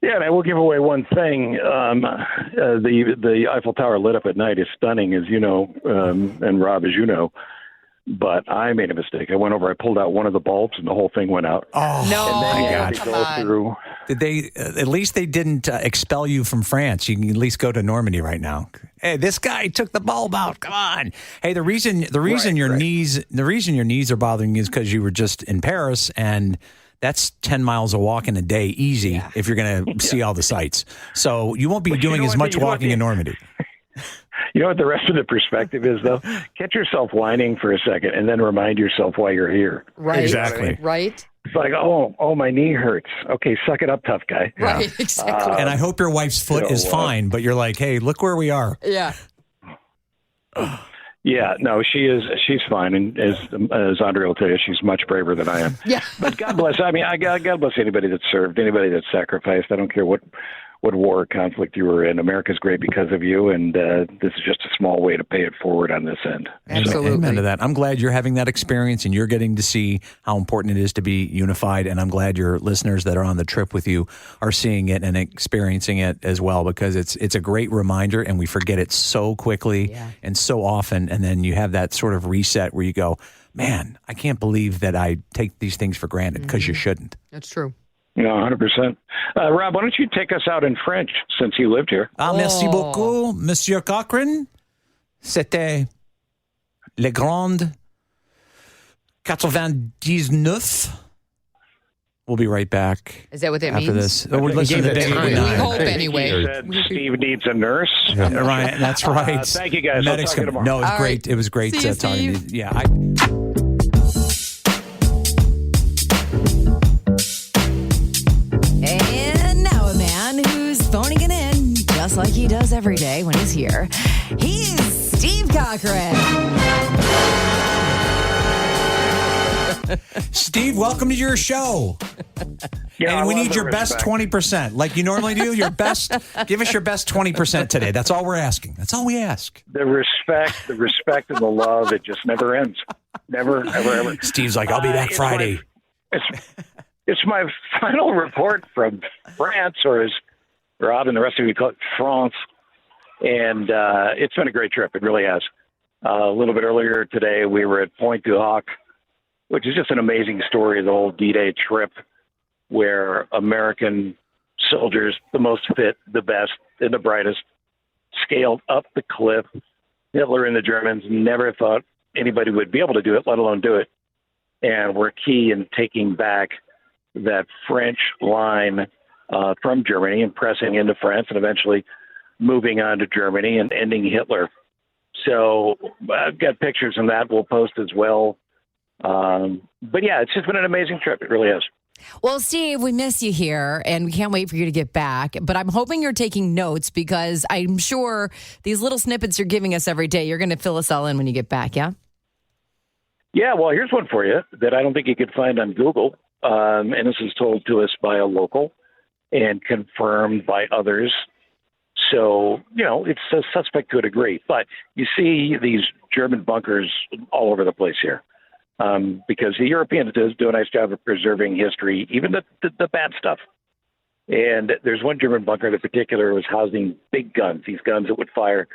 Yeah, and I will give away one thing. The Eiffel Tower lit up at night is stunning, as you know, and Rob, as you know. But I made a mistake. I went over, I pulled out one of the bulbs, and the whole thing went out. Oh, no. And then you had to go through. Did they? At least they didn't expel you from France. You can at least go to Normandy right now. Hey, this guy took the bulb out. Come on. Hey, the reason your knees are bothering you is because you were just in Paris, and that's 10 miles of walking a day easy if you're going to see all the sights. So you won't be doing as much walking in Normandy. You know what the rest of the perspective is, though? Catch yourself whining for a second and then remind yourself why you're here. Right. Exactly. Right. It's like, oh, my knee hurts. Okay, suck it up, tough guy. Right, exactly. And I hope your wife's foot is fine, but you're like, hey, look where we are. Yeah. Yeah, no, she's fine, and as Andrea will tell you, she's much braver than I am. Yeah. But God bless. I mean, God bless anybody that served, anybody that sacrificed. I don't care what war or conflict you were in. America's great because of you, and this is just a small way to pay it forward on this end. Absolutely. Amen to that. I'm glad you're having that experience, and you're getting to see how important it is to be unified, and I'm glad your listeners that are on the trip with you are seeing it and experiencing it as well, because it's a great reminder, and we forget it so quickly and so often, and then you have that sort of reset where you go, man, I can't believe that I take these things for granted, because you shouldn't. That's true. Yeah, 100%. Rob, why don't you take us out in French since you lived here? Merci beaucoup, Monsieur Cochran. C'était le grand 99. We'll be right back. Is that what that after means? this? We're listening to David. We hope anyway. Steve needs a nurse. Right, that's right. Thank you, guys. Medics I'll talk to you tomorrow. No, it was All great. right. It was great See you, talking to Steve. you. Yeah. And now a man who's phoning it in, just like he does every day when he's here. He's Steve Cochran. Steve, welcome to your show. Yeah, And we I love need the your best respect. 20%. Like you normally do, your best. Give us your best 20% today. That's all we're asking. That's all we ask. The respect and the love, it just never ends. Never, ever, ever. Steve's like, I'll be back Friday. It's my final report from France, or as Rob and the rest of you call it, France. And it's been a great trip. It really has. A little bit earlier today, we were at Pointe du Hoc, which is just an amazing story of the whole D-Day trip, where American soldiers, the most fit, the best, and the brightest, scaled up the cliff. Hitler and the Germans never thought anybody would be able to do it, let alone do it. And were key in taking back that French line from Germany and pressing into France and eventually moving on to Germany and ending Hitler. So I've got pictures of that we'll post as well. But yeah, it's just been an amazing trip. It really is. Well, Steve, we miss you here, and we can't wait for you to get back. But I'm hoping you're taking notes, because I'm sure these little snippets you're giving us every day, you're going to fill us all in when you get back, yeah? Yeah, well, here's one for you that I don't think you could find on Google. And this is told to us by a local and confirmed by others. So, it's a suspect to a degree. But you see these German bunkers all over the place here because the Europeans do a nice job of preserving history, even the bad stuff. And there's one German bunker in particular was housing big guns, these guns that would fire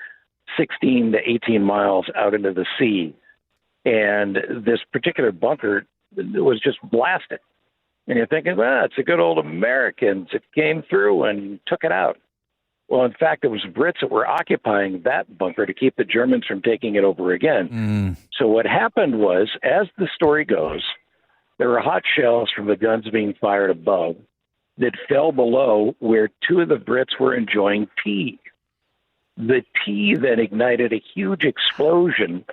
16 to 18 miles out into the sea. And this particular bunker was just blasted. And you're thinking, well, it's the good old Americans that came through and took it out. Well, in fact, it was Brits that were occupying that bunker to keep the Germans from taking it over again. So what happened was, as the story goes, there were hot shells from the guns being fired above that fell below where two of the Brits were enjoying tea. The tea then ignited a huge explosion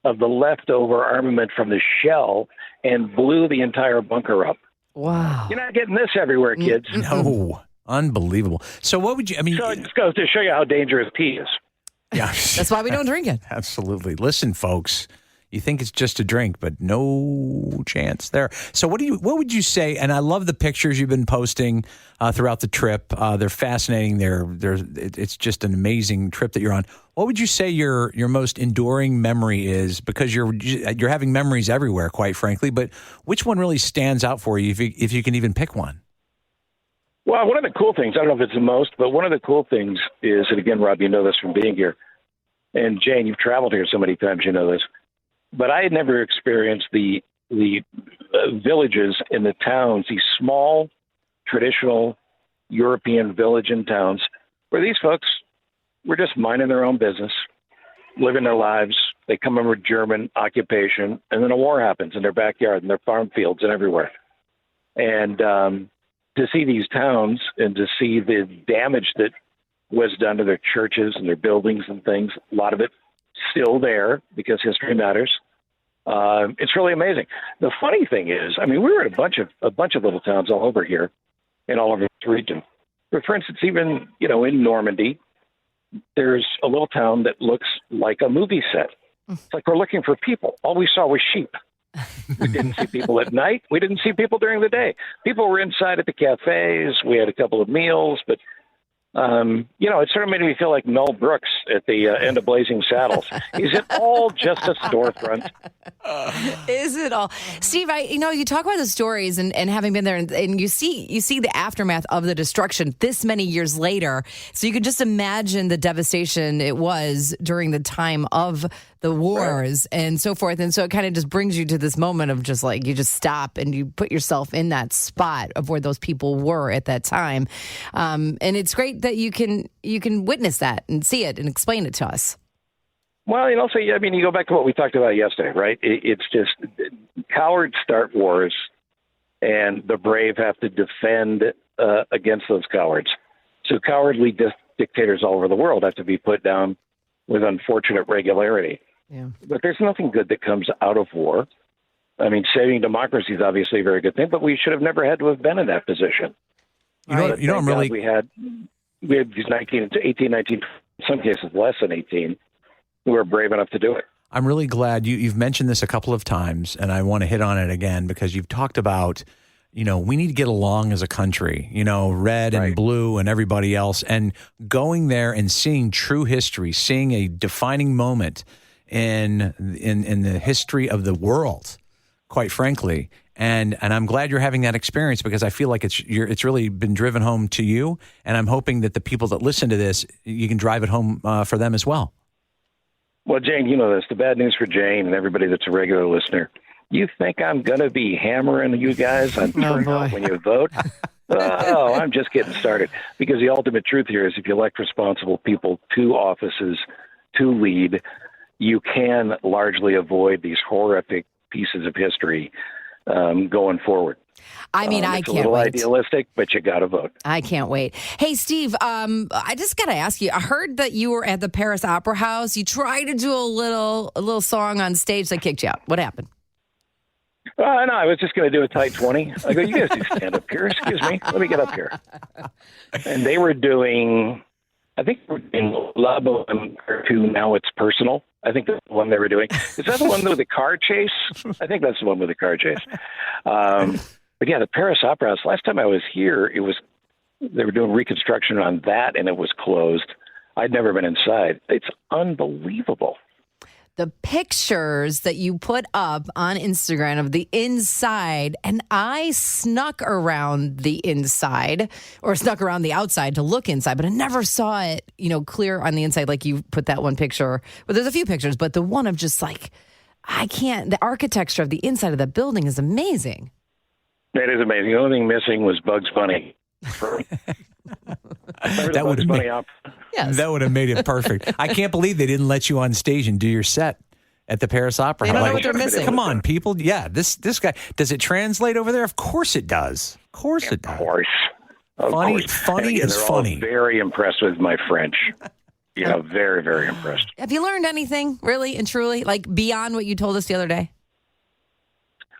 of the leftover armament from the shell and blew the entire bunker up. Wow. You're not getting this everywhere, kids. No. Unbelievable. So what would you, So it just goes to show you how dangerous tea is. Yeah. That's why we don't drink it. Absolutely. Listen, folks, you think it's just a drink, but no chance there. So what would you say? And I love the pictures you've been posting throughout the trip. They're fascinating. It's just an amazing trip that you're on. What would you say your most enduring memory is? Because you're having memories everywhere, quite frankly. But which one really stands out for you, if you can even pick one? Well, one of the cool things, I don't know if it's the most, but one of the cool things is, and again, Rob, you know this from being here, and Jane, you've traveled here so many times, you know this, but I had never experienced the villages and the towns, these small, traditional European village and towns, where these folks were just minding their own business, living their lives. They come under German occupation, and then a war happens in their backyard, in their farm fields, and everywhere. And to see these towns and to see the damage that was done to their churches and their buildings and things, a lot of it still there because history matters. It's really amazing. The funny thing is, I mean, we were at a bunch of little towns all over here and all over this region. But for instance, even, in Normandy, there's a little town that looks like a movie set. It's like we're looking for people. All we saw was sheep. We didn't see people at night. We didn't see people during the day. People were inside at the cafes. We had a couple of meals, but it sort of made me feel like Mel Brooks at the end of Blazing Saddles. Is it all just a storefront? Is it all? Steve, you talk about the stories and having been there and you see the aftermath of the destruction this many years later. So you can just imagine the devastation it was during the time of the wars and so forth. And so it kind of just brings you to this moment of just like, you just stop and you put yourself in that spot of where those people were at that time. And it's great that you can witness that and see it and explain it to us. Well, you go back to what we talked about yesterday, right? It's just cowards start wars and the brave have to defend against those cowards. So cowardly dictators all over the world have to be put down with unfortunate regularity. Yeah. But there's nothing good that comes out of war. I mean, saving democracy is obviously a very good thing, but we should have never had to have been in that position. We had these 18, 19, in some cases less than 18, who were brave enough to do it. I'm really glad you've mentioned this a couple of times, and I want to hit on it again because you've talked about, we need to get along as a country, red and blue and everybody else, and going there and seeing true history, seeing a defining moment in the history of the world, quite frankly. And I'm glad you're having that experience because I feel like it's really been driven home to you, and I'm hoping that the people that listen to this, you can drive it home for them as well. Well, Jane, you know this. The bad news for Jane and everybody that's a regular listener, you think I'm going to be hammering you guys on turnout when you vote? Oh, I'm just getting started. Because the ultimate truth here is if you elect responsible people to offices to lead, you can largely avoid these horrific pieces of history going forward. I can't wait. It's a little idealistic, but you got to vote. I can't wait. Hey, Steve, I just got to ask you, I heard that you were at the Paris Opera House. You tried to do a little song on stage. They kicked you out. What happened? No, I was just going to do a tight 20. I go, you guys do stand up here. Excuse me. Let me get up here. And they were doing I think in Labo or 2 now it's personal. I think that's the one they were doing. Is that the one with the car chase? I think that's the one with the car chase. But yeah, the Paris Opera House. Last time I was here, they were doing reconstruction on that, and it was closed. I'd never been inside. It's unbelievable. The pictures that you put up on Instagram of the inside, and I snuck around the inside or snuck around the outside to look inside, but I never saw it, clear on the inside like you put that one picture. Well, there's a few pictures, but the one of just like, the architecture of the inside of the building is amazing. It is amazing. The only thing missing was Bugs Bunny. That would have made it perfect. I can't believe they didn't let you on stage and do your set at the Paris Opera House. They don't know what they're missing. Come on, people. Yeah, this guy. Does it translate over there? Of course it does. Of course it does. Funny is funny. All very impressed with my French. Very, very impressed. Have you learned anything, really and truly, like beyond what you told us the other day?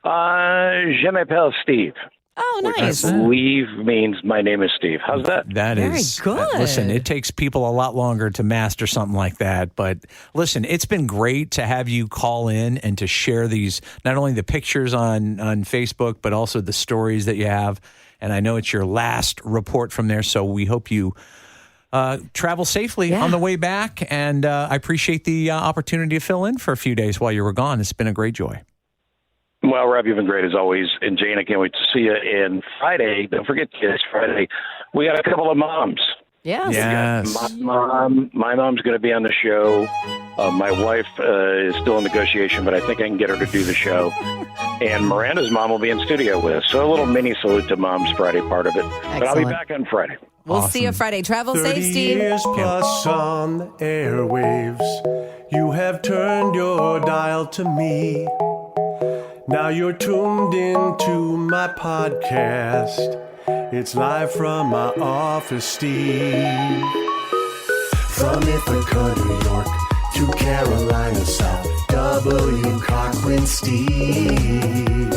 Je m'appelle Steve. Oh, nice. Which I believe means my name is Steve. How's that? That is very good. Listen, it takes people a lot longer to master something like that. But listen, it's been great to have you call in and to share these, not only the pictures on Facebook, but also the stories that you have. And I know it's your last report from there, so we hope you travel safely on the way back. And I appreciate the opportunity to fill in for a few days while you were gone. It's been a great joy. Well, Rob, you've been great as always. And Jane, I can't wait to see you. And Friday, don't forget, kids, Friday, we got a couple of moms. Yes. My mom's going to be on the show. My wife is still in negotiation, but I think I can get her to do the show. And Miranda's mom will be in studio with us. So a little mini salute to moms Friday part of it. But I'll be back on Friday. We'll see you Friday. Travel safe, Steve. 30 years plus on the airwaves. You have turned your dial to me. Now you're tuned into my podcast. It's live from my office, Steve. From Ithaca, New York to Carolina South, W. Cochran, Steve.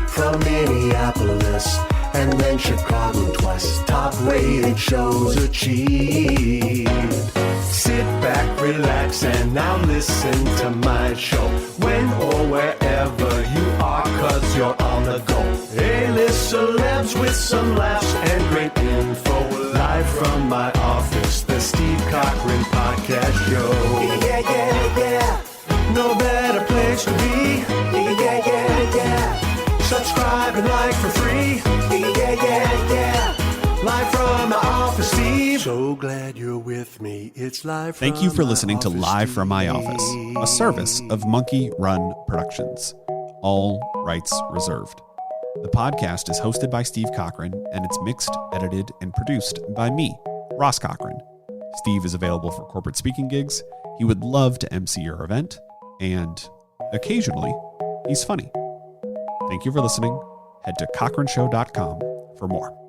From Minneapolis and then Chicago twice, top-rated shows achieved. Sit back, relax, and now listen to my show. When or wherever you are, 'cause you're on the go. A-list celebs with some laughs and great info. Live from my office, the Steve Cochran Podcast Show. Yeah, yeah, yeah. No better place to be. Yeah, yeah, yeah, yeah. Subscribe and like for free. Yeah, yeah, yeah. Live from my office, Steve. So glad you're with me. It's live from Thank you for listening to office, Live from My Steve. Office, a service of Monkey Run Productions. All rights reserved. The podcast is hosted by Steve Cochran, and it's mixed, edited, and produced by me, Ross Cochran. Steve is available for corporate speaking gigs. He would love to MC your event, and occasionally, he's funny. Thank you for listening. Head to cochranshow.com for more.